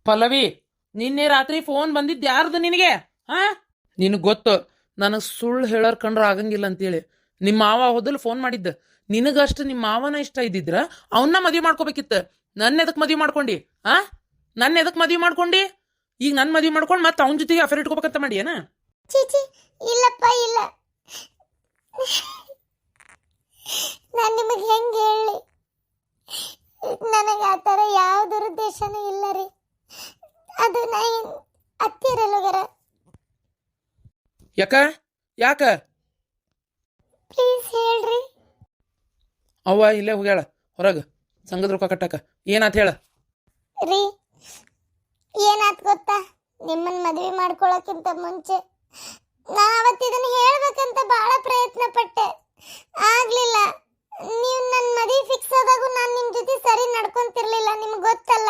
ಪಲ್ಲವಿ, ನಿನ್ನೆ ರಾತ್ರಿ ಫೋನ್ ಬಂದಿದ್ದು ಯಾರ್ದು ನಿನಗೆ? ಹಾ, ನಿನಗೆ ಗೊತ್ತು ನನಗೆ ಸುಳ್ಳು ಹೇಳೋರ್ ಕಂಡ್ರ ಆಗಂಗಿಲ್ಲ ಅಂತೇಳಿ. ನಿಮ್ಮ ಮಾವ ಹೋದಲ್ ಫೋನ್ ಮಾಡಿದ್ದ. ನಿನಗಷ್ಟು ನಿಮ್ಮ ಮಾವನ ಇಷ್ಟ ಇದ್ದಿದ್ರ ಅವನ್ನ ಮದ್ವೆ ಮಾಡ್ಕೋಬೇಕಿತ್ತು. ನನ್ನ ಎದಕ್ ಮದ್ವೆ ಮಾಡ್ಕೊಂಡಿ? ಆ ನನ್ನ ಎದಕ್ ಮದ್ವೆ ಮಾಡ್ಕೊಂಡಿ? ಈಗ ನನ್ನ ಮದ್ವೆ ಮಾಡ್ಕೊಂಡು ಮತ್ತೆ ಅವನ ಜೊತೆಗೆ ಅಫೇರ್ ಇಟ್ಕೋಬೇಕಂತ ಮಾಡಿ ಏನ? ಚೀಚಿ, ಇಲ್ಲಪ್ಪ ಇಲ್ಲ. ನಾನು ನಿಮಗೆ ಹೆಂಗೆ ಹೇಳಿ, ನನಗೆ ಆ ಥರ ಯಾವ ದುರುದ್ದೇಶನೂ ಇಲ್ಲ ರೀ. ಅದು ನಾ ಹತ್ತಿರಲ್ಲೋಗರ. ಯಾಕ ಯಾಕ ಪ್ಲೀಸ್ ಹೇಳ್ರಿ. ಅವ್ವ ಇಲ್ಲೇ ಹೋಗ್ಯಾಳ ಹೊರಗೆ ಸಂಘದ ರೊಕ್ಕ ಕಟ್ಟಾಕ. ಏನಾತ್ ಹೇಳ ರೀ, ಏನಾತ್ ಗೊತ್ತಾ? ನಿಮ್ಮನ್ನ ಮದುವೆ ಮಾಡ್ಕೊಳ್ಳೋಕ್ಕಿಂತ ಮುಂಚೆ ನಾ ಅವತ್ತಿದನ್ನು ಹೇಳ್ಬೇಕಂತ ಬಹಳ ಪ್ರಯತ್ನ ಪಟ್ಟೆ, ಆಗ್ಲಿಲ್ಲ. ನೀವು ನನ್ನ ಮದುವೆ ಫಿಕ್ಸ್ ಆದಾಗೂ ನಾನು ನಿಮ್ಮ ಜೊತೆ ಸರಿ ನಡ್ಕೊಂತಿರ್ಲಿಲ್ಲ, ನಿಮ್ಗೆ ಗೊತ್ತಲ್ಲ.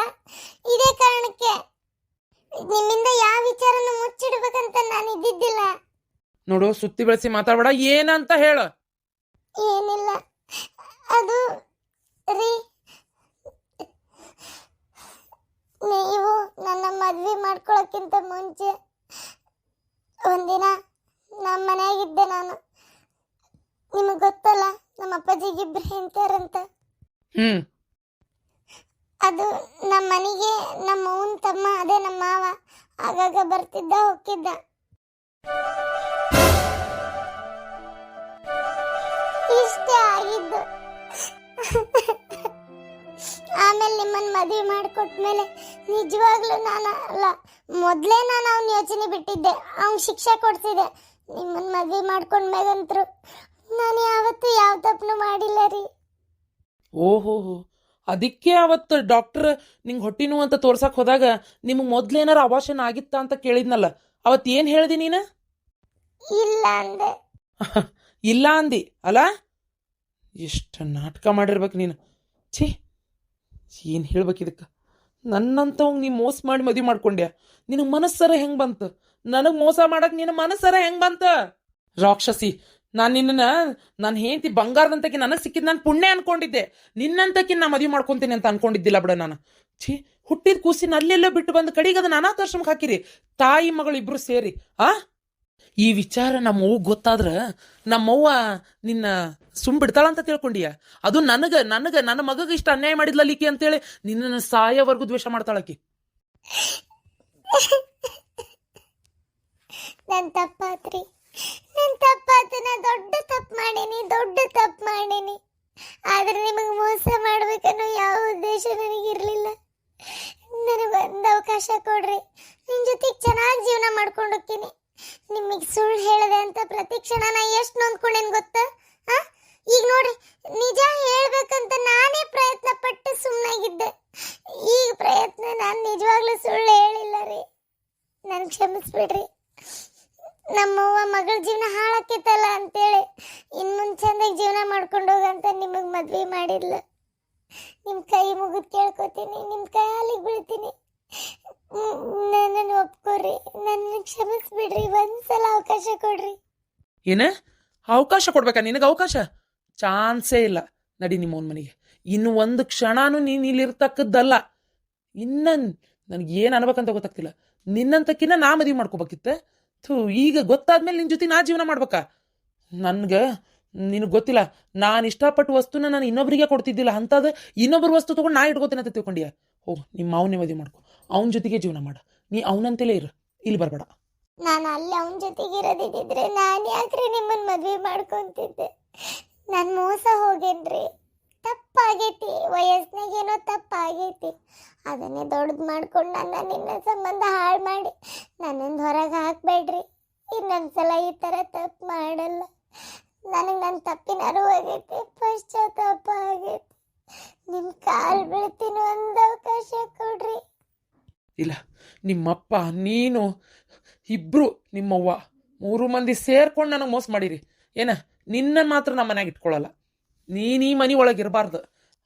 ಇದೇ ಕಾರಣಕ್ಕೆ ನಿಮ್ಮಿಂದ ಯಾವ ವಿಚಾರನ ಮುಚ್ಚಿಡ್ಬೇಕಂತ ನಾನು ಇದ್ದಿದ್ದಿಲ್ಲ. ನೋಡು, ಸುತ್ತಿ ಬೆಳೆಸಿ ಮಾತಾಡ್ಬೇಡ. ಏನಂತ ಹೇಳ. ಏನಿಲ್ಲ, ಅದು ರೀ, ನೀವು ನನ್ನ ಮದ್ವೆ ಮಾಡ್ಕೊಳ್ಳೋಕ್ಕಿಂತ ಮುಂಚೆ ಒಂದಿನ ನಮ್ಮ ಮನೆಯಾಗಿದ್ದೆ ನಾನು. ನಿಮಗೆ ಗೊತ್ತಲ್ಲ, ನಮ್ಮ ಅಪ್ಪಾಜಿಗೆ ಇಬ್ರು ಹೆಂಡ್ತಿಯರಂತ. ಅದು ನಮ್ಮ ಮನೆಗೆ ನಮ್ಮ ಅವ್ವನ ತಮ್ಮ, ಅದೇ ನಮ್ಮ ಮಾವ, ಆಗಾಗ ಬರ್ತಿದ್ದ ಹೋಗ್ತಿದ್ದ. ಇಷ್ಟೇ ಆಗಿದ್ದು. ಆಮೇಲೆ ನಿಮ್ಮನ್ನ ಮದುವೆ ಮಾಡಿಕೊಟ್ಮೇಲೆ ನಿಜವಾಗ್ಲೂ ನಾನು ಅಲ್ಲ, ಮೊದಲೇ ನಾನು ಅವ್ನ ಯೋಚನೆ ಬಿಟ್ಟಿದ್ದೆ, ಅವ್ನ ಶಿಕ್ಷೆ ಕೊಡ್ತಿದ್ದೆ. ನಿಮ್ಮನ್ನ ಮದುವೆ ಮಾಡ್ಕೊಂಡ್ಮೇಗಂತರು ನಾನು ಯಾವತ್ತೂ ಯಾವ ತಪ್ಪನು ಮಾಡಿಲ್ಲ ರೀ. ಓಹೋ, ಅದಕ್ಕೆ ಅವತ್ತು ಡಾಕ್ಟರ್ ನಿಂಗೆ ಹೊಟ್ಟಿ ನೋವು ಅಂತ ತೋರ್ಸಕ್ ಹೋದಾಗ ನಿಮ್ಗೆ ಮೊದ್ಲೇನಾರ ಅಭಾಷಣ ಆಗಿತ್ತ ಅಂತ ಕೇಳಿದ್ನಲ್ಲ, ಅವತ್ತು ಏನು ಹೇಳ್ದಿ ನೀನು? ಇಲ್ಲ ಅಂದೆ. ಇಲ್ಲ ಅಂದಿ ಅಲ್ಲ? ಎಷ್ಟು ನಾಟಕ ಮಾಡಿರ್ಬೇಕು ನೀನು. ಛೀ, ಏನು ಹೇಳ್ಬೇಕು ಇದಕ್ಕೆ? ನನ್ನಂತವ್ ನೀ ಮೋಸ ಮಾಡಿ ಮದುವೆ ಮಾಡ್ಕೊಂಡ್ಯಾ. ನಿನಗೆ ಮನಸ್ಸರ ಹೆಂಗೆ ಬಂತು? ನನಗೆ ಮೋಸ ಮಾಡಕ್ಕೆ ನಿನ್ನ ಮನಸ್ಸರ ಹೆಂಗೆ ಬಂತ? ರಾಕ್ಷಸಿ, ನಾನು ನಿನ್ನ ನಾನು ಹೆಂಡತಿ ಬಂಗಾರದಂತಕ್ಕೆ ನನಗೆ ಸಿಕ್ಕಿದ್ದು ನಾನು ಪುಣ್ಯ ಅನ್ಕೊಂಡಿದ್ದೆ. ನಿನ್ನಂತಕ್ಕೆ ನಾ ಮದುವೆ ಮಾಡ್ಕೊತೀನಿ ಅಂತ ಅನ್ಕೊಂಡಿದ್ದಿಲ್ಲ ಬಿಡ ನಾನು. ಛೀ, ಹುಟ್ಟಿದ ಕೂಸಿನ ಅಲ್ಲೆಲ್ಲೋ ಬಿಟ್ಟು ಬಂದು ಕಡೆಗೆ ಅದನ್ನ ಅನಾಥಾಶ್ರಮಕ್ಕೆ ಹಾಕಿರಿ, ತಾಯಿ ಮಗಳು ಇಬ್ರು ಸೇರಿ. ಈ ವಿಚಾರ ನಮ್ಮವ್ವ ಗೊತ್ತಾದ್ರ ನಮ್ಮವ್ವ ನಿನ್ನ ಬಿಡ್ತಾಳಂತ ತಿಳ್ಕೊಂಡಿಯ? ಅದು ನನ್ನ ಮಗಗೆ ಇಷ್ಟ ಅನ್ಯಾಯ ಮಾಡಿದ್ಲಲಿಕ್ಕೆ ಅಂತೇಳಿ ನಿನ್ನ ಸಾಯವರೆಗೂ ದ್ವೇಷ ಮಾಡ್ತಾಳಕಿ. ನನ್ ತಪ್ಪಾತ್ರಿ, ನನ್ ತಪ್ಪಾತು. ನಾ ದೊಡ್ಡ ತಪ್ಪು ಮಾಡೀನಿ. ಆದ್ರೆ ನಿಮಗೆ ಮೋಸ ಮಾಡ್ಬೇಕನ್ನೋ ಯಾವ ಉದ್ದೇಶ ನನಗಿರ್ಲಿಲ್ಲ. ನನಗೊಂದು ಅವಕಾಶ ಕೊಡ್ರಿ, ನಿಮ್ ಜೊತೆಗೆ ಚೆನ್ನಾಗಿ ಜೀವನ ಮಾಡ್ಕೊಂಡು ಹೋಗ್ತೀನಿ. ನಿಮಗೆ ಸುಳ್ಳು ಹೇಳಿದೆ ಅಂತ ಪ್ರತಿ ಕ್ಷಣ ನಾ ಎಷ್ಟು ನೊಂದ್ಕೊಂಡೇನು ಗೊತ್ತಾ? ಈಗ ನೋಡ್ರಿ, ನಿಜ ಹೇಳ್ಬೇಕಂತ ನಾನೇ ಪ್ರಯತ್ನ ಪಟ್ಟು ಸುಮ್ಮನಾಗಿದ್ದೆ. ಈಗ ಪ್ರಯತ್ನ ನಾನು ನಿಜವಾಗ್ಲೂ ಸುಳ್ಳು ಹೇಳಿಲ್ಲ ರೀ. ನನ್ ಕ್ಷಮಿಸ್ಬಿಡ್ರಿ. ನಮ್ಮವ್ವ ಮಗಳ ಜೀವನ ಹಾಳಾಕೈತಲ್ಲ ಅಂತೇಳಿ ಇನ್ಮುಂದೆ ಚಂದಾಗಿ ಜೀವನ ಮಾಡ್ಕೊಂಡು ಹೋಗಂತ ನಿಮಗೆ ಮದ್ವೆ ಮಾಡಿದ್ಲು. ನಿಮ್ಮ ಕೈ ಮುಗಿದು ಕೇಳ್ಕೊತೀನಿ, ನಿಮ್ಮ ಕಾಲಿಗೆ ಬೀಳ್ತೀನಿ, ನನ್ನನ್ನು ಒಪ್ಕೊರಿ, ನನ್ನ ಕ್ಷಮಿಸ್ಬಿಡ್ರಿ. ಒಂದ್ಸಲ ಅವಕಾಶ ಕೊಡ್ರಿ. ಏನ ಅವಕಾಶ ಕೊಡ್ಬೇಕಾ ನಿನಗೆ? ಅವಕಾಶ ಚಾನ್ಸೇ ಇಲ್ಲ. ನಡಿ ನಿಮ್ಮವನ ಮನೆಗೆ. ಇನ್ನು ಒಂದು ಕ್ಷಣನೂ ನೀನು ಇಲ್ಲಿರ್ತಕ್ಕದ್ದಲ್ಲ. ಇನ್ನ ನನಗೆ ಏನು ಅನ್ಬೇಕಂತ ಗೊತ್ತಾಗ್ತಿಲ್ಲ. ನಿನ್ನಂತಕ್ಕಿನ್ನ ನಾ ಮದುವೆ ಮಾಡ್ಕೋಬೇಕಿತ್ತ. ಈಗ ಗೊತ್ತಾದ್ಮೇಲೆ ನಿನ್ನ ಜೊತೆ ನಾ ಜೀವನ ಮಾಡ್ಬೇಕಾ? ನನ್ಗೆ ನಿನಗೆ ಗೊತ್ತಿಲ್ಲ, ನಾನು ಇಷ್ಟಪಟ್ಟು ವಸ್ತುನ ನಾನು ಇನ್ನೊಬ್ರಿಗೆ ಕೊಡ್ತಿದ್ದಿಲ್ಲ. ಅಂಥದ್ದು ಇನ್ನೊಬ್ರ ವಸ್ತು ತೊಗೊಂಡು ನಾ ಇಟ್ಕೋತೀನಿ ಅಂತ ತಿಳ್ಕೊಂಡಿಯ? ಹೋಗು, ನಿಮ್ಮ ಮಾವನೇ ಮದುವೆ ಮಾಡ್ಕೊ, ಅವನ ಜೊತೆಗೆ ಜೀವನ ಮಾಡ. ನೀ ಅವನಂತಲೇ ಇರು, ಇಲ್ಲಿ ಬರಬೇಡ. ನಾನು ಅಲ್ಲಿ ಅವನ ಜೊತೆಗೆ ಇರೋದಿದ್ದಿದ್ರೆ ನಾನು ಯಾಕ್ರಿ ನಿಮ್ಮನ್ನ ಮದುವೆ ಮಾಡ್ಕೊಂತಿದ್ದೆ? ನಾನು ಮೋಸ ಹೋಗೇನ್ರಿ, ತಪ್ಪಾಗೈತಿ. ವಯಸ್ಸಿನಾಗೇನೋ ತಪ್ಪಾಗೈತಿ. ಅದನ್ನೇ ದೊಡ್ಡದು ಮಾಡ್ಕೊಂಡು ನಿನ್ನ ಸಂಬಂಧ ಹಾಳು ಮಾಡಿ ನನ್ನನ್ನು ಹೊರಗೆ ಹಾಕಬೇಡ್ರಿ. ಇನ್ನೊಂದ್ಸಲ ಈ ಥರ ತಪ್ಪು ಮಾಡಲ್ಲ. ನನಗೆ ನನ್ನ ತಪ್ಪಿನ ಅರಿವಾಗೈತಿ, ಪಶ್ಚಾತ್ತಾಪ ಆಗೈತಿ. ನಿಮ್ಮ ಕಾಲು ಬೀಳ್ತೀನಿ, ಒಂದು ಅವಕಾಶ ಕೊಡ್ರಿ. ಇಲ್ಲ, ನಿಮ್ಮಪ್ಪ ನೀನು ಇಬ್ರು ನಿಮ್ಮವ್ವ 3 ಮಂದಿ ಸೇರ್ಕೊಂಡು ನನಗೆ ಮೋಸ ಮಾಡಿರಿ. ಏನ ನಿನ್ನ ಮಾತ್ರ ನಮ್ಮ ಮನ್ಯಾಗ ಇಟ್ಕೊಳ್ಳಲ್ಲ. ನೀನು ಈ ಮನೆ ಒಳಗೆ ಇರಬಾರ್ದು.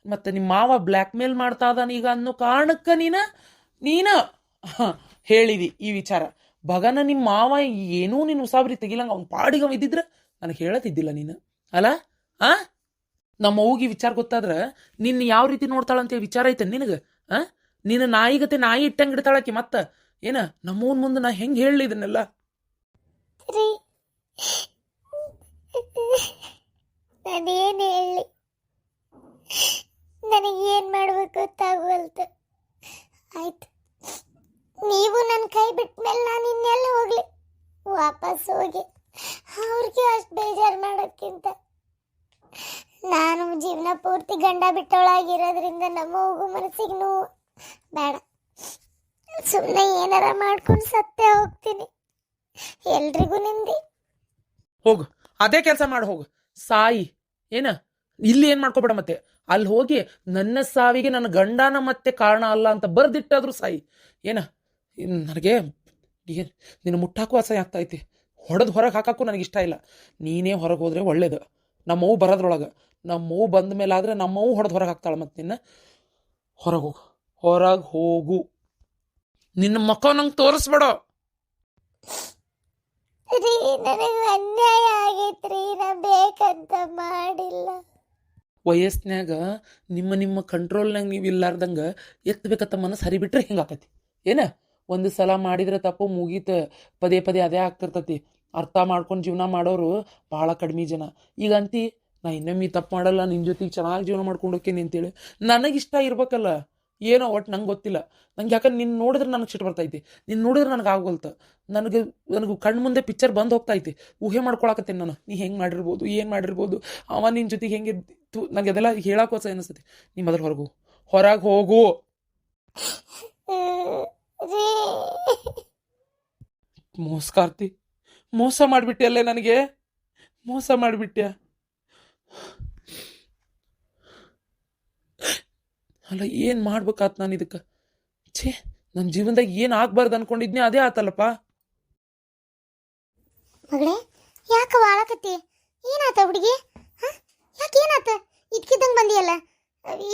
ಮತ್ತು ನಿಮ್ಮ ಮಾವ ಬ್ಲ್ಯಾಕ್ ಮೇಲ್ ಮಾಡ್ತಾ ಇದ್ದಾನ ಈಗ ಅನ್ನೋ ಕಾರಣಕ್ಕೆ ನೀನು ಹೇಳಿದಿ ಈ ವಿಚಾರ. ಬಗನ ನಿಮ್ಮ ಮಾವ ಏನೂ ನೀನು ಉಸಾಬರಿ ತೆಗಿಲಂಗ ಅವ್ನ ಪಾಡಿಗೆ ಇದ್ದಿದ್ರೆ ನನಗೆ ಹೇಳತ್ತಿದ್ದಿಲ್ಲ ನೀನು ಅಲ್ಲ. ನಮ್ಮ ಅವ್ಗೆ ವಿಚಾರ ಗೊತ್ತಾದ್ರೆ ನಿನ್ನ ಯಾವ ರೀತಿ ನೋಡ್ತಾಳಂತೇಳಿ ವಿಚಾರ ಐತೆ ನಿನಗೆ? ನೀನು ನಾಯಿಗತೆ ನಾಯಿ ಇಟ್ಟಂಗೆ ಇಡ್ತಾಳಕಿ ಮತ್ತ ಏನ ನಮ್ಮವನ್ ಮುಂದೆ ನಾ ಹೆಂಗೆ ಹೇಳಲಿ ಇದನ್ನೆಲ್ಲ? ರೀ ನಾನೇನು ಹೇಳಿ, ನನಗೇನು ಮಾಡ್ಬೇಕು ಗೊತ್ತಾಗವಲ್ತು. ಆಯ್ತು, ನೀವು ನನ್ನ ಕೈ ಬಿಟ್ಟ ಮೇಲೆ ನಾನು ಇನ್ನೆಲ್ಲ ಹೋಗ್ಲಿ, ವಾಪಸ್ ಹೋಗಿ ಅವ್ರಿಗೆ ಅಷ್ಟು ಬೇಜಾರು ಮಾಡೋಕ್ಕಿಂತ ನಾನು ಜೀವನ ಪೂರ್ತಿ ಗಂಡ ಬಿಟ್ಟವಳಾಗಿರೋದ್ರಿಂದ ನಮ್ಮ ಹೋಗು ಮನಸ್ಸಿಗೆ ನೋವು ಬೇಡ. ಸುಮ್ಮನೆ ಏನಾರ ಮಾಡ್ಕೊಂಡು ಸತ್ತೇ ಹೋಗ್ತೀನಿ, ಎಲ್ರಿಗೂ ನಿಂದಿ. ಹೋಗು, ಅದೇ ಕೆಲಸ ಮಾಡಿ ಹೋಗು, ಸಾಯಿ. ಏನ ಇಲ್ಲಿ ಏನು ಮಾಡ್ಕೋಬೇಡ, ಮತ್ತೆ ಅಲ್ಲಿ ಹೋಗಿ ನನ್ನ ಸಾವಿಗೆ ನನ್ನ ಗಂಡನ ಮತ್ತೆ ಕಾರಣ ಅಲ್ಲ ಅಂತ ಬರ್ದಿಟ್ಟಾದ್ರು ಸಾಯಿ. ಏನ ನನಗೆ ಏನು ನಿನ್ನ ಮುಟ್ಟಾಕು ಅಸಹ್ಯ ಆಗ್ತೈತಿ, ಹೊಡೆದು ಹೊರಗೆ ಹಾಕಕ್ಕೂ ನನಗಿಷ್ಟ ಇಲ್ಲ. ನೀನೇ ಹೊರಗೆ ಹೋದ್ರೆ ಒಳ್ಳೇದು. ನಮ್ಮವು ಬರೋದ್ರೊಳಗೆ, ನಮ್ಮವು ಬಂದ ಮೇಲೆ ಆದರೆ ನಮ್ಮವು ಹೊಡೆದು ಹೊರಗೆ ಹಾಕ್ತಾಳೆ. ಮತ್ತು ನಿನ್ನ ಹೊರಗೆ ಹೋಗು, ಹೊರಗೆ ಹೋಗು. ನಿನ್ನ ಮಕ್ಕ ನಂಗೆ ತೋರಿಸ್ಬೇಡ. ರೀ ನನಗೆ ಅನ್ಯಾಯ ಆಗೈತ್ರಿ, ನಾ ಬೇಕಂತ ಮಾಡಿಲ್ಲ. ವಯಸ್ಸಿನಾಗ ನಿಮ್ಮ ಕಂಟ್ರೋಲ್ನಾಗ ನೀವು ಇಲ್ಲಾರ್ದಂಗೆ ಎತ್ತಬೇಕಂತ ಮನಸ್ಸು ಹರಿಬಿಟ್ರೆ ಹಿಂಗೆ ಆಕತಿ. ಏನ ಒಂದು ಸಲ ಮಾಡಿದ್ರೆ ತಪ್ಪು ಮುಗೀತು, ಪದೇ ಪದೇ ಅದೇ ಆಗ್ತಿರ್ತತಿ. ಅರ್ಥ ಮಾಡ್ಕೊಂಡು ಜೀವನ ಮಾಡೋರು ಭಾಳ ಕಡಿಮೆ ಜನ. ಈಗ ಅಂತಿ ನಾ ಇನ್ನೊಮ್ಮೆ ತಪ್ಪು ಮಾಡಲ್ಲ, ನಿನ್ನ ಜೊತೆಗೆ ಚೆನ್ನಾಗಿ ಜೀವನ ಮಾಡ್ಕೊಂಡು ಹೋಗ್ತೀನಿ ಅಂತೇಳಿ. ನನಗಿಷ್ಟ ಇರ್ಬೇಕಲ್ಲ, ಏನೋ ಒಟ್ಟು ನಂಗೆ ಗೊತ್ತಿಲ್ಲ. ನಂಗೆ ಯಾಕಂದ್ರೆ ನಿನ್ನ ನೋಡಿದ್ರೆ ನನಗೆ ಸಿಟ್ಟು ಬರ್ತೈತಿ, ನಿನ್ನ ನೋಡಿದ್ರೆ ನನಗೆ ಆಗೋಲ್ತು. ನನಗೆ ಕಣ್ಣು ಮುಂದೆ ಪಿಕ್ಚರ್ ಬಂದು ಹೋಗ್ತೈತಿ, ಊಹೆ ಮಾಡ್ಕೊಳಕತ್ತೇನೆ ನಾನು. ನೀ ಹೆಂಗೆ ಮಾಡಿರ್ಬೋದು, ಏನು ಮಾಡಿರ್ಬೋದು, ಅವ ನಿನ್ನ ಜೊತೆಗೆ ಹೆಂಗಿರ್ತು, ನನಗೆ ಅದೆಲ್ಲ ಹೇಳೋಕೋಸ ಅನಿಸ್ತೈತಿ. ನೀ ಮೊದಲು ಹೊರಗೆ ಹೋಗು. ರೀ ಮೋಸ್ಕಾರ್ತಿ, ಮೋಸ ಮಾಡಿಬಿಟ್ಟೆ ಅಲ್ಲೇ, ನನಗೆ ಮೋಸ ಮಾಡಿಬಿಟ್ಟ್ಯಾ. ಅಲ್ಲ ಏನು ಮಾಡ್ಬೇಕಾತ್ ನಾನು ಇದಕ್ಕೆ? ಛೇ, ನನ್ನ ಜೀವನದಾಗ ಏನು ಆಗ್ಬಾರ್ದು ಅನ್ಕೊಂಡಿದ್ನಿ ಅದೇ ಆತಲ್ಲಪ್ಪ. ಮಗಳೇ, ಯಾಕ ವಾಳಕತ್ತಿ? ಏನಾತ ಹುಡುಗಿ? ಯಾಕೆ ಏನಾತ? ಇದ್ಕಿದ್ದಂಗೆ ಬಂದಿಯಲ್ಲ,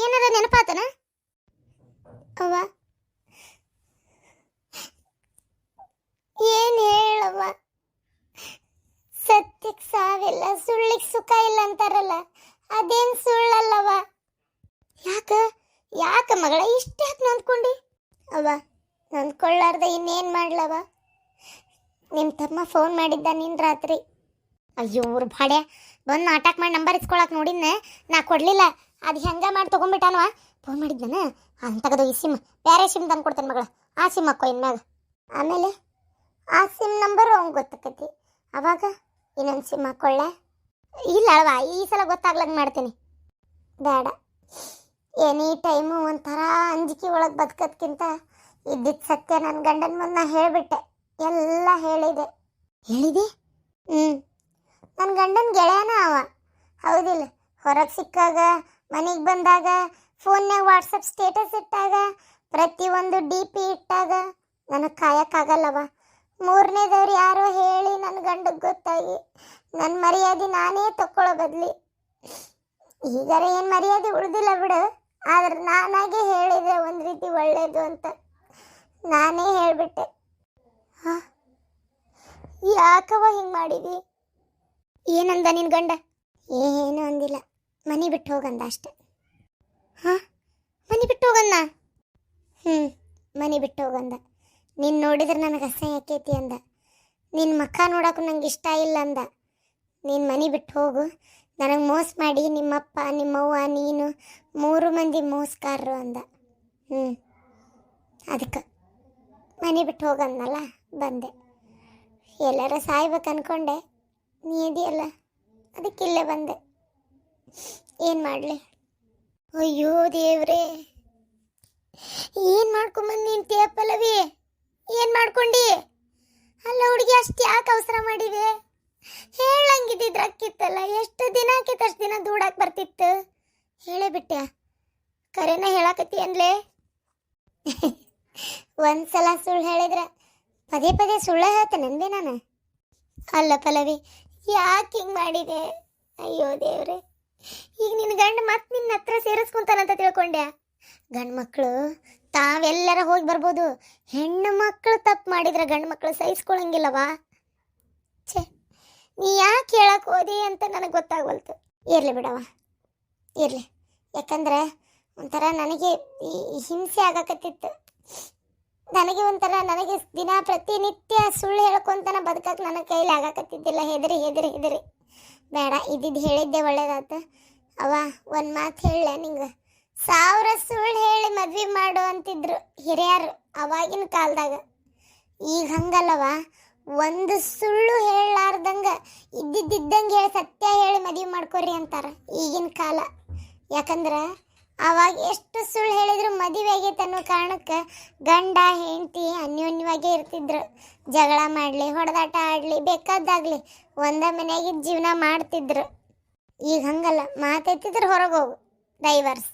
ಏನಾರ ನೆನಪಾತನ? ಅವ್ವ ಏನು ಹೇಳವ್ವ? ಸತ್ಯಕ್ಕೆ ಸಾವಿಲ್ಲ, ಸುಳ್ಳಿಗೆ ಸುಖ ಇಲ್ಲ ಅಂತಾರಲ್ಲ, ಅದೇನು ಸುಳ್ಳಲ್ಲವ. ಯಾಕ ಮಗಳ ಇಷ್ಟ ಯಾಕೆ ನೊಂದ್ಕೊಂಡಿ? ಅವ್ವ ನೊಂದ್ಕೊಳ್ಳಾರ್ದ ಇನ್ನೇನು ಮಾಡ್ಲವ? ನಿಮ್ಮ ತಮ್ಮ ಫೋನ್ ಮಾಡಿದ್ದ ನಿನ್ನ ರಾತ್ರಿ. ಅಯ್ಯೋ ಊರು ಭಾಡ್ಯ ಬಂದು ನಾಟಕ ಮಾಡಿ ನಂಬರ್ ಇಸ್ಕೊಳಕ್ಕೆ ನೋಡಿದ್ನೆ, ನಾ ಕೊಡಲಿಲ್ಲ. ಅದು ಹೆಂಗೆ ಮಾಡಿ ತೊಗೊಂಬಿಟ್ಟಾನವ. ಫೋನ್ ಮಾಡಿದ್ದಾನೆ ಅಂತ ತಗದು ಈ ಸಿಮ್, ಬೇರೆ ಸಿಮ್ ತಂದು ಕೊಡ್ತೇನೆ ಮಗಳ, ಆ ಸಿಮ್ ಹಾಕೋ ಇನ್ಮ್ಯಾಗ. ಆಮೇಲೆ ಆ ಸಿಮ್ ನಂಬರು ಅವ್ನಿಗೆ ಗೊತ್ತಾಕತಿ, ಅವಾಗ ಇನ್ನೊಂದು ಸಿಮ್ ಹಾಕ್ಕೊಳ್ಳ. ಇಲ್ಲ ಅಲ್ವಾ, ಈ ಸಲ ಗೊತ್ತಾಗ್ಲಂಗೆ ಮಾಡ್ತೀನಿ. ಬೇಡ, ಎನಿ ಟೈಮು ಒಂಥರ ಅಂಜಿಕೆ ಒಳಗೆ ಬದುಕೋದ್ಕಿಂತ ಇದ್ದಿದ್ದು ಸತ್ಯ ನನ್ನ ಗಂಡನ ಮುಂದೆ ನಾ ಹೇಳಿಬಿಟ್ಟೆ, ಎಲ್ಲ ಹೇಳಿದೆ. ನನ್ನ ಗಂಡನ ಗೆಳೆಯನ ಅವ, ಹೌದಿಲ್ಲ? ಹೊರಗೆ ಸಿಕ್ಕಾಗ, ಮನೆಗೆ ಬಂದಾಗ, ಫೋನ್ಯಾಗ ವಾಟ್ಸಪ್ ಸ್ಟೇಟಸ್ ಇಟ್ಟಾಗ, ಪ್ರತಿಯೊಂದು ಡಿ ಪಿ ಇಟ್ಟಾಗ ನನಗೆ ಕಾಯಕ್ಕಾಗಲ್ಲವ. ಮೂರನೇದವ್ರು ಯಾರೋ ಹೇಳಿ ನನ್ನ ಗಂಡಗೆ ಗೊತ್ತಾಗಿ ನನ್ನ ಮರ್ಯಾದೆ ನಾನೇ ತಕ್ಕೊಳ್ಳೋ ಬದಲಿ ಈಗಾರ ಏನು ಮರ್ಯಾದೆ ಉಳಿದಿಲ್ಲ ಬಿಡು. ಆದ್ರೆ ನಾನಾಗೆ ಹೇಳಿದೆ ಒಂದು ರೀತಿ ಒಳ್ಳೇದು ಅಂತ, ನಾನೇ ಹೇಳಿಬಿಟ್ಟೆ. ಯಾಕವ ಹಿಂಗೆ ಮಾಡಿದಿ? ಏನಂದ ನಿನ್ನ ಗಂಡ? ಏನು ಅಂದಿಲ್ಲ, ಮನೆ ಬಿಟ್ಟು ಹೋಗಂದ ಅಷ್ಟೆ. ಮನೆ ಬಿಟ್ಟು ಹೋಗಂದ? ಮನೆ ಬಿಟ್ಟು ಹೋಗಂದ. ನೀನು ನೋಡಿದ್ರೆ ನನಗೆ ಅಸಹ್ಯ ಆಕೈತಿ ಅಂದ. ನಿನ್ನ ಮುಖ ನೋಡೋಕೆ ನಂಗೆ ಇಷ್ಟ ಇಲ್ಲ ಅಂದ. ನೀನು ಮನೆ ಬಿಟ್ಟು ಹೋಗು, ನನಗೆ ಮೋಸ ಮಾಡಿ ನಿಮ್ಮಪ್ಪ ನಿಮ್ಮವ್ವ ನೀನು 3 ಮಂದಿ ಮೋಸಗಾರರು ಅಂದ. ಅದಕ್ಕೆ ಮನೆ ಬಿಟ್ಟು ಹೋಗಂದಲ್ಲ ಬಂದೆ. ಎಲ್ಲರ ಸಾಯ್ಬೇಕು ಅನ್ಕೊಂಡೆ, ನೀ ಇದೆಯಲ್ಲ ಅದಕ್ಕೆ ಇಲ್ಲೇ ಬಂದೆ. ಏನು ಮಾಡಲಿ? ಅಯ್ಯೋ ದೇವ್ರೇ, ಏನು ಮಾಡ್ಕೊಂಬಂದು ನೀನು ತೇಪಲ್ಲವಿ? ಏನು ಮಾಡ್ಕೊಂಡಿ? ಅಲ್ಲ ಹುಡುಗಿ, ಅಷ್ಟು ಯಾಕೆ ಅವಸರ ಮಾಡಿದೆ? ಹೇಳಂಗಿದ್ದಿದ್ರೆ ಅಕ್ಕಿತ್ತಲ್ಲ, ಎಷ್ಟು ದಿನ ಆಕಿತ್ತು ಅಷ್ಟು ದಿನ ದೂಡಾಕೆ ಬರ್ತಿತ್ತು. ಹೇಳೇ ಬಿಟ್ಟೆ, ಕರೆನ ಹೇಳಾಕತ್ತಿ ಅನ್ಲೇ. ಒಂದ್ಸಲ ಸುಳ್ಳು ಹೇಳಿದ್ರೆ ಪದೇ ಪದೇ ಸುಳ್ಳು ಹೇಳ್ತೇನೆ ನಾನು. ಅಲ್ಲ ಪಲ್ಲವಿ, ಯಾಕೆ ಹಿಂಗೆ ಮಾಡಿದೆ? ಅಯ್ಯೋ ದೇವ್ರೆ, ಈಗ ನಿನ್ನ ಗಂಡ ಮತ್ತೆ ನಿನ್ನ ಹತ್ರ ಸೇರಿಸ್ಕೊಂತಾನಂತ ತಿಳ್ಕೊಂಡ್ಯಾ? ಗಂಡು ಮಕ್ಕಳು ತಾವೆಲ್ಲರ ಹೋಗಿ ಬರ್ಬೋದು, ಹೆಣ್ಣು ಮಕ್ಕಳು ತಪ್ಪು ಮಾಡಿದ್ರೆ ಗಂಡು ಮಕ್ಕಳು ಸಹಿಸ್ಕೊಳಂಗಿಲ್ಲವಾ? ಛೇ, ನೀ ಯಾಕೆ ಹೇಳಕ್ಕೆ ಹೋದಿ ಅಂತ ನನಗೆ ಗೊತ್ತಾಗವಲ್ತು. ಇರಲಿ ಬಿಡವ, ಇರಲಿ. ಯಾಕಂದ್ರೆ ಒಂಥರ ನನಗೆ ಈ ಹಿಂಸೆ ಆಗಕತ್ತಿತ್ತು. ನನಗೆ ಒಂಥರ ನನಗೆ ದಿನ ಪ್ರತಿನಿತ್ಯ ಸುಳ್ಳು ಹೇಳ್ಕೊಂತನ ಬದುಕಕ್ಕೆ ನನ್ನ ಕೈಲಿ ಆಗಕತ್ತಿದ್ದಿಲ್ಲ. ಹೆದರಿ ಹೆದರಿ ಹೆದರಿ ಬೇಡ, ಇದ್ದಿದ್ದು ಹೇಳಿದ್ದೆ ಒಳ್ಳೇದಾತ. ಅವ ಒಂದು ಮಾತು ಹೇಳಲೆ ನಿಂಗೆ, 1000 ಸುಳ್ಳು ಹೇಳಿ ಮದ್ವೆ ಮಾಡು ಅಂತಿದ್ರು ಹಿರಿಯರು ಅವಾಗಿನ ಕಾಲದಾಗ. ಈಗ ಹಂಗಲ್ಲವ, ಒಂದು ಸುಳ್ಳು ಹೇಳಲಾರ್ದಂಗ ಇದ್ದಿದ್ದಂಗೆ ಹೇಳಿ ಸತ್ಯ ಹೇಳಿ ಮದುವೆ ಮಾಡ್ಕೊರಿ ಅಂತಾರ ಈಗಿನ ಕಾಲ. ಯಾಕಂದ್ರೆ ಅವಾಗ ಎಷ್ಟು ಸುಳ್ಳು ಹೇಳಿದ್ರು ಮದುವೆ ಆಗೈತೆ ಅನ್ನೋ ಕಾರಣಕ್ಕೆ ಗಂಡ ಹೆಂಡತಿ ಅನ್ಯೋನ್ಯವಾಗೇ ಇರ್ತಿದ್ರು. ಜಗಳ ಮಾಡಲಿ, ಹೊಡೆದಾಟ ಆಡಲಿ, ಬೇಕಾದಾಗಲಿ ಒಂದೇ ಮನೆಯಾಗಿದ್ದು ಜೀವನ ಮಾಡ್ತಿದ್ರು. ಈಗ ಹಂಗಲ್ಲ, ಮಾತೆತ್ತಿದ್ರೆ ಹೊರಗೆ ಹೋಗು, ಡೈವರ್ಸ್.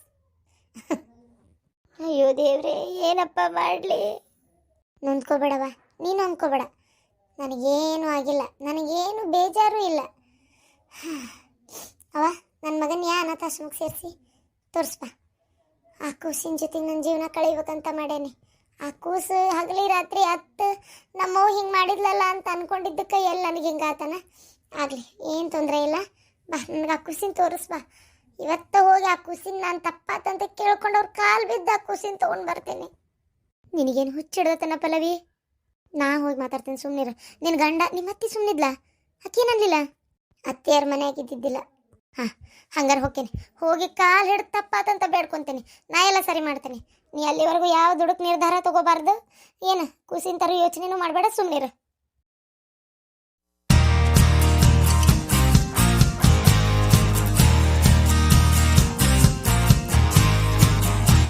ಅಯ್ಯೋ ದೇವ್ರೆ, ಏನಪ್ಪ ಮಾಡಲಿ? ನೊಂದ್ಕೋಬೇಡವ, ನೀನು ನೊಂದ್ಕೋಬೇಡ. ನನಗೇನು ಆಗಿಲ್ಲ, ನನಗೇನು ಬೇಜಾರು ಇಲ್ಲ. ಅವ ನನ್ನ ಮಗನ ಅನಾಥಾಶ್ರಮಕ್ಕೆ ಸೇರಿಸಿ ತೋರಿಸ್ಬಾ. ಆ ಕೂಸಿನ ಜೊತೆಗೆ ನನ್ನ ಜೀವನ ಕಳೀಬೇಕಂತ ಮಾಡೇನಿ. ಆ ಕೂಸು ಹಗಲಿ ರಾತ್ರಿ ಹತ್ತು ನಮ್ಮವ್ವ ಹಿಂಗೆ ಮಾಡಿದ್ಲಲ್ಲ ಅಂತ ಅಂದ್ಕೊಂಡಿದ್ದಕ್ಕೆ ಎಲ್ಲಿ ನನಗೆ ಹಿಂಗೆ ಆತನ ಆಗಲಿ, ಏನು ತೊಂದರೆ ಇಲ್ಲ. ಬಾ, ನನಗೆ ಆ ಕೂಸಿನ ತೋರಿಸ್ಬಾ. ಇವತ್ತು ಹೋಗಿ ಆ ಕೂಸಿನ ನಾನು ತಪ್ಪಾತಂತ ಕೇಳ್ಕೊಂಡು ಅವ್ರ ಕಾಲು ಬಿದ್ದು ಆ ಕೂಸಿನ ತೊಗೊಂಡು ಬರ್ತೇನೆ. ನಿನಗೇನು ಹುಚ್ಚಿಡ್ದತನ ಪಲ್ಲವಿ? ನಾ ಹೋಗಿ ಮಾತಾಡ್ತೀನಿ, ಸುಮ್ಮನಿರು. ನಿನ್ನ ಗಂಡ ನಿಮ್ಮ ಅತ್ತಿ ಸುಮ್ಮನಿದ್ಲ? ಅಕ್ಕೇನನ್ಲಿಲ್ಲ? ಅತ್ತೆಯರ ಮನೆಯಾಗಿದ್ದಿದ್ದಿಲ್ಲ. ಹಾಂ, ಹಂಗಾರೆ ಹೋಗ್ತೇನೆ. ಹೋಗಿ ಕಾಲು ಹಿಡ್ದು ತಪ್ಪಾತಂತ ಬೇಡ್ಕೊತೇನೆ. ನಾ ಎಲ್ಲ ಸರಿ ಮಾಡ್ತೇನೆ. ನೀ ಅಲ್ಲಿವರೆಗೂ ಯಾವ ದುಡುಕ್ ನಿರ್ಧಾರ ತಗೋಬಾರ್ದು. ಏನು ಕೂಸಿನ ಥರ ಯೋಚನೆನೂ ಮಾಡಬೇಡ, ಸುಮ್ಮನಿರು.